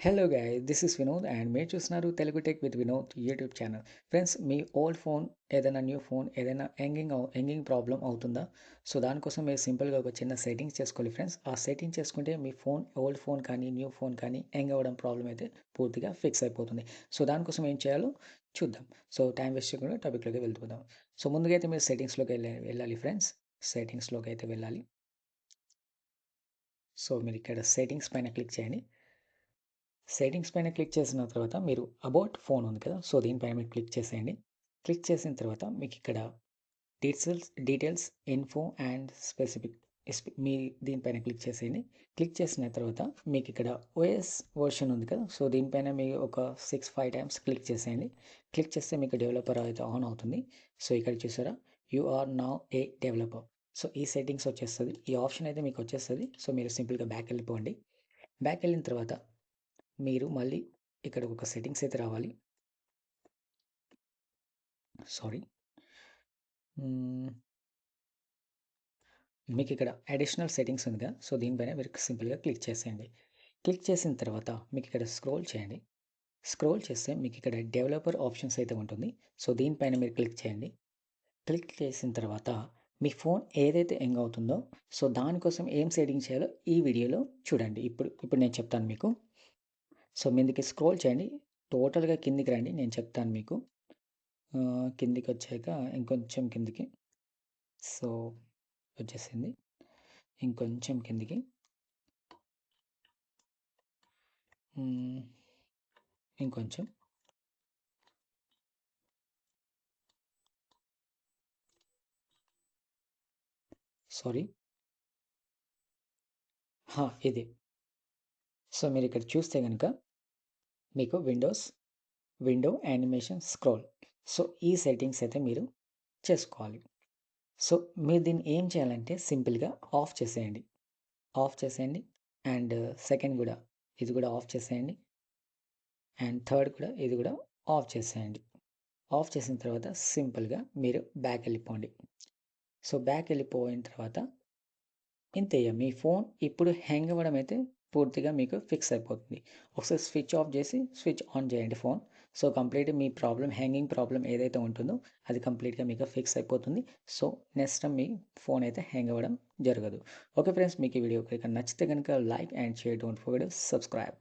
Hello guys, this is Vinod and మీరు చూస్తున్నారు Telugu tech with Vinod YouTube channel. Friends, me old phone ఏదైనా new phone ఏదైనా hanging problem అవుతుందా? So దానికోసం మీరు సింపుల్గా ఒక చిన్న సెట్టింగ్స్ చేసుకోవాలి ఫ్రెండ్స్. ఆ సెట్టింగ్ చేసుకుంటే మీ ఫోన్ ఓల్డ్ ఫోన్ కానీ న్యూ ఫోన్ కానీ హ్యాంగ్ అవ్వడం ప్రాబ్లం అయితే పూర్తిగా ఫిక్స్ అయిపోతుంది. సో దానికోసం ఏం చేయాలో చూద్దాం. సో టైం వేస్ట్ చేయకుండా టాపిక్లోకి వెళ్తున్నాం. సో ముందుగా అయితే మీరు సెట్టింగ్స్లోకి వెళ్ళాలి ఫ్రెండ్స్. సెట్టింగ్స్లోకి అయితే వెళ్ళాలి. సో మీరు ఇక్కడ సెట్టింగ్స్ పైన క్లిక్ చేయండి. సెట్టింగ్స్ పైన క్లిక్ చేసిన తర్వాత మీరు అబౌట్ ఫోన్ ఉంది కదా, సో దీనిపైన మీరు క్లిక్ చేసేయండి. క్లిక్ చేసిన తర్వాత మీకు ఇక్కడ డీటెయిల్స్ ఇన్ఫో అండ్ స్పెసిఫిక్ మీ దీనిపైన క్లిక్ చేసేయండి. క్లిక్ చేసిన తర్వాత మీకు ఇక్కడ ఓఎస్ వర్షన్ ఉంది కదా, సో దీనిపైన మీరు ఒక 6-5 టైమ్స్ క్లిక్ చేసేయండి. క్లిక్ చేస్తే మీకు డెవలపర్ అయితే ఆన్ అవుతుంది. సో ఇక్కడ చూసారా, you are now a developer. So ఈ సెట్టింగ్స్ వచ్చేస్తుంది, ఈ ఆప్షన్ అయితే మీకు వచ్చేస్తుంది. సో మీరు సింపుల్గా బ్యాక్ వెళ్ళిపోండి. బ్యాక్ వెళ్ళిన తర్వాత మీరు మళ్ళీ ఇక్కడ ఒక సెట్టింగ్స్ అయితే రావాలి. సారీ, మీకు ఇక్కడ అడిషనల్ సెట్టింగ్స్ ఉంది కదా, సో దీనిపైన మీరు సింపుల్గా క్లిక్ చేసేయండి. క్లిక్ చేసిన తర్వాత మీకు ఇక్కడ స్క్రోల్ చేయండి. స్క్రోల్ చేస్తే మీకు ఇక్కడ డెవలపర్ ఆప్షన్స్ అయితే ఉంటుంది. సో దీనిపైన మీరు క్లిక్ చేయండి. క్లిక్ చేసిన తర్వాత మీ ఫోన్ ఏదైతే ఎంగ్ అవుతుందో, సో దానికోసం ఏం సెట్టింగ్ చేయాలో ఈ వీడియోలో చూడండి. ఇప్పుడు నేను చెప్తాను మీకు. సో మీదికి స్క్రోల్ చేయండి, టోటల్గా కిందికి రండి, నేను చెప్తాను మీకు. కిందికి వచ్చాక ఇంకొంచెం కిందికి, సో వచ్చేసింది. ఇంకొంచెం కిందికి, ఇంకొంచెం, సారీ, ఇది. సో మీరు ఇక్కడ చూస్తే కనుక మీకు విండో యానిమేషన్ స్క్రోల్, సో ఈ సెట్టింగ్స్ అయితే మీరు చేసుకోవాలి. సో మీరు దీన్ని ఏం చేయాలంటే సింపుల్గా ఆఫ్ చేసేయండి. ఆఫ్ చేసేయండి. అండ్ సెకండ్ కూడా, ఇది కూడా ఆఫ్ చేసేయండి. అండ్ థర్డ్ కూడా, ఇది కూడా ఆఫ్ చేసేయండి. ఆఫ్ చేసిన తర్వాత సింపుల్గా మీరు బ్యాక్ వెళ్ళిపోండి. సో బ్యాక్ వెళ్ళిపోయిన తర్వాత ఇంతే, మీ ఫోన్ ఇప్పుడు హ్యాంగ్ అవ్వడం అయితే పూర్తిగా మీకు ఫిక్స్ అయిపోతుంది. ఒకసారి స్విచ్ ఆఫ్ చేసి స్విచ్ ఆన్ చేయండి ఫోన్. సో కంప్లీట్ మీ హ్యాంగింగ్ ప్రాబ్లం ఏదైతే ఉంటుందో అది కంప్లీట్గా మీకు ఫిక్స్ అయిపోతుంది. సో నెక్స్ట్ టైం మీ ఫోన్ అయితే హ్యాంగ్ అవ్వడం జరగదు. ఓకే ఫ్రెండ్స్, మీకు ఈ వీడియో కనుక నచ్చితే కనుక like and share, don't forget subscribe.